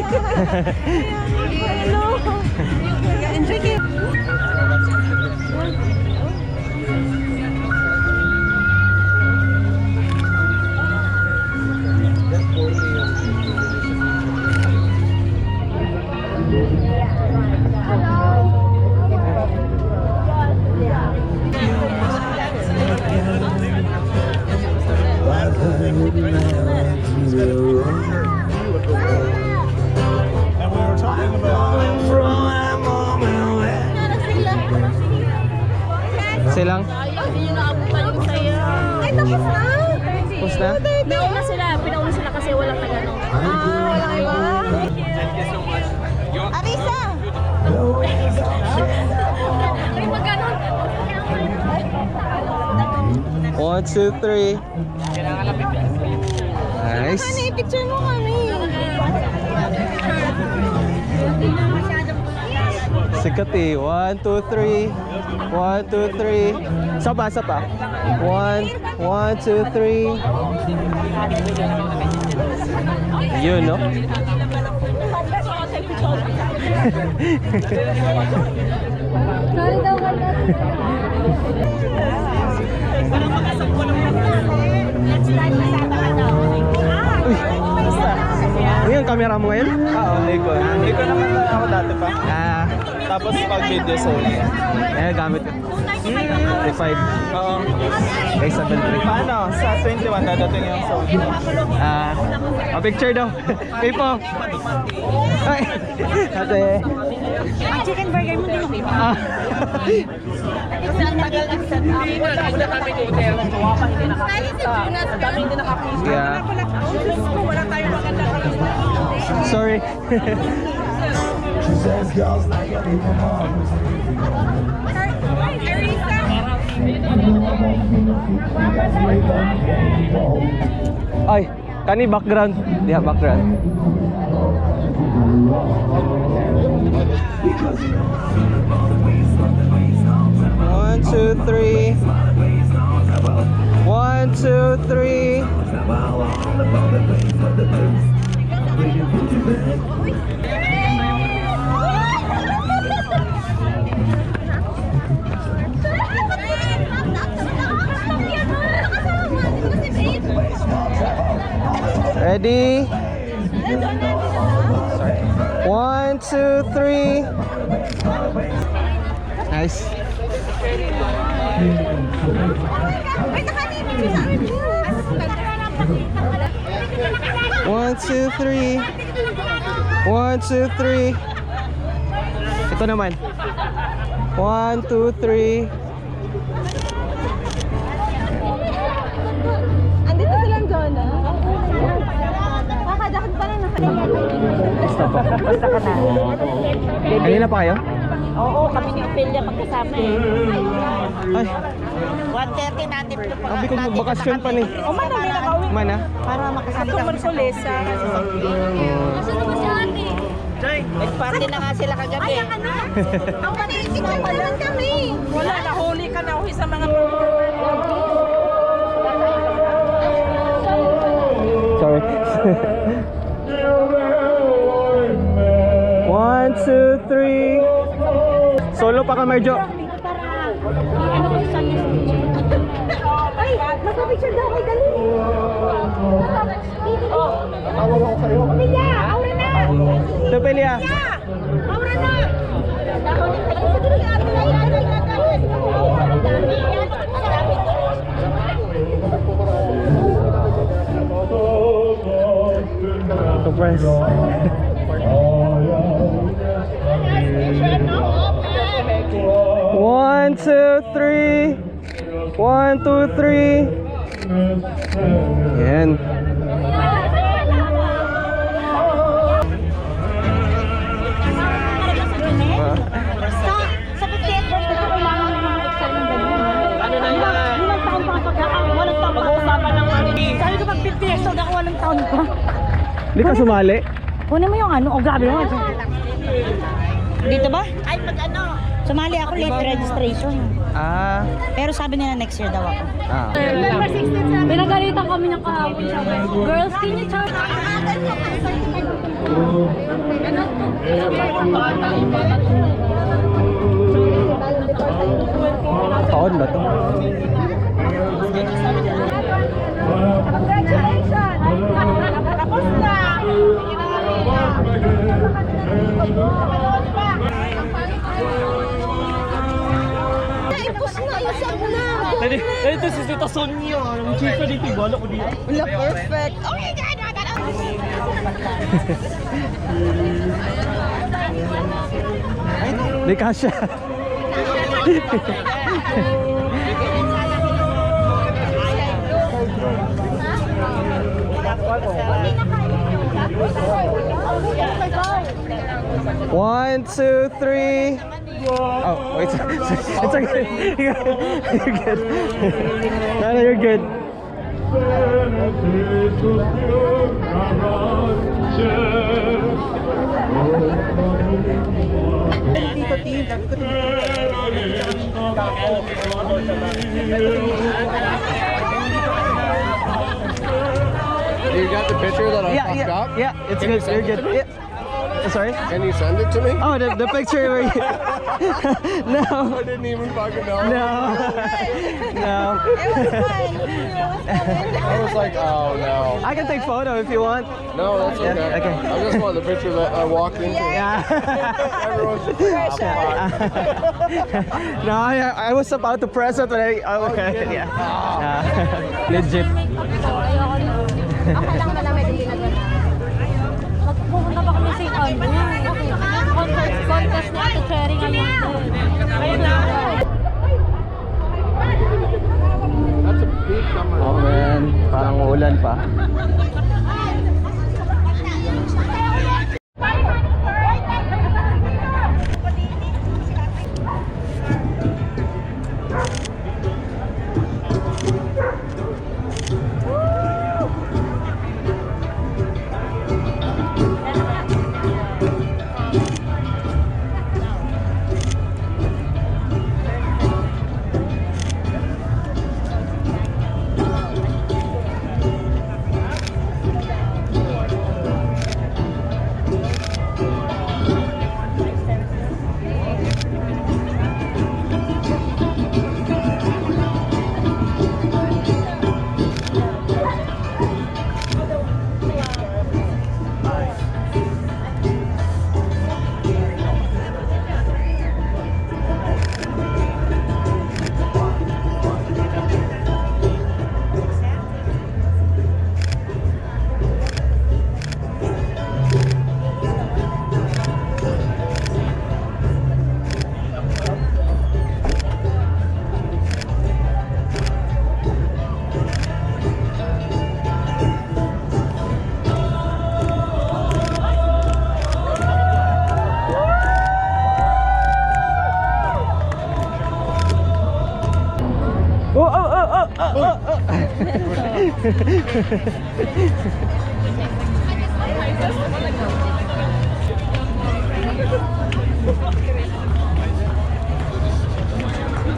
Hello. Enjoy kayo. And we were talking about Silang? Ay, tapos na. Tapos na? Nauna sila. Pinauna sila kasi walang nagano. Walang iba. Arisa! Ay, magkano? 1, 2, 3. Nice. Ano, i-picture mo kami. Sikat eh. 1, 2, 3. 1, 2, 3. Sapa, sapa. 1, 2, 3. Yun, no? Sorry daw, ganda. Uy, yung camera mo ngayon? Oo, Nikon. Nikon naman ako dati pa. Tapos pag video Sony. Gamit ko. 5. Oo. A73. Paano? Sa 21 dadating yung Sony. Picture daw. Pipo. Ay. Ate. Ang chicken burger mo din mo. Kasi ang tagal nag-set up. Wala kami hotel. Ang dami hindi nakapisa. Yeah. Wala tayong maganda kami. Sorry. Ay, kani background. Yeah, background. One, two, three. 1, 2, 3. Ready? 1, 2, 3. Nice. One, two, three. 1, 2, 3. Ito naman. 1, 2, 3. Andito silang Jonah. Kakadakad pa rin Basta pa. Basta ka na. Kanina pa kayo? Oo, kami ni Ophelia magkasama eh. Ay, 1:30 natin ito pag sabi ko magbakasyon pa ni. O man, may nakawin. Mana? Para makasama kami. Mersolesa. Nag-party na nga sila kagabi. Ay, ano? Ang maniisip ka pa naman kami. Wala, nahuli ka na sa mga Sorry. 1, 2, 3. Solo pa ka, Marjo. Ay, magpapicture daw kay Dali. Tawag ako sa'yo. Ophelia, aura na! Ito, Pelia. Aura na! Sa dulo yung ate Ito, press. 1, 2, 3. 1, 2, 3. Yan. Sa 58 birthday ko, kailangan ng mga Excel ng ganyan. Ano na yan? Ilang taon pa kapag walang taon pa. Mag-uusapan ng money. Sabi ko pag 50 years old ako, walang taon pa. Hindi ka sumali? Kunin mo yung ano. Oh, grabe mo. Dito ba? Ay, pag ano. Sumali ako late registration. Ah, Pero sabi nila next year daw ako. ah. November 16, pinagalitan kami ng kahapon siya. Girls, can you try? Taon ba to? Tapos na! Ito si Tita Sonia. Ang chica dito. Wala ko dito. Wala, perfect. Oh my God! Di kasha. One, two, three. Oh, wait. It's okay. You're good. No, no, you're good. You got the picture that I Yeah, fucked yeah, up? yeah. It's Can you good. send You're it good. to me? Yeah. Sorry. Can you send it to me? Oh, the picture where you. No. I didn't even fucking know. No. No. I was like, oh no. I can take photo if you want. No, that's okay. Yeah, okay. I just want the picture that I walked into. Yeah. Everyone's just like, oh, fuck. No, I was about to press it, but oh, okay. Yeah. Legit. Okay lang malamig hindi na gano'n. Pupunta pa kami sa contest na ito, sharing ngayon. That's a big number. Oh man, parang ulan pa.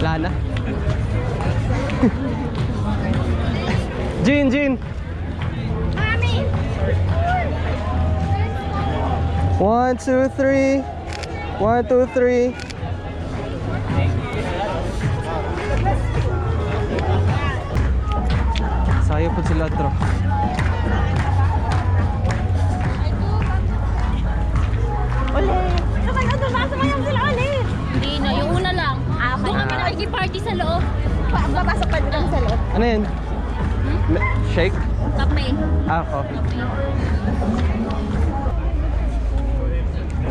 Lana. Jean. One, two, three. 1, 2, 3. Sayo po sila tro. Sumayang sila ulit. Hindi na, yung una lang. Doon kami nakikiparty sa loob. Papasok pa dito sa loob. Ano yun? Shake? Kape. Ah, coffee.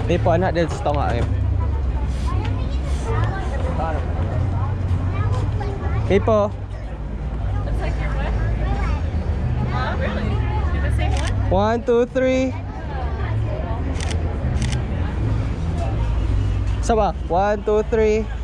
Di po anak din sa tonga eh. Hey po. Really? The same one? 1, 2, 3. Saba? 1, 2, 3.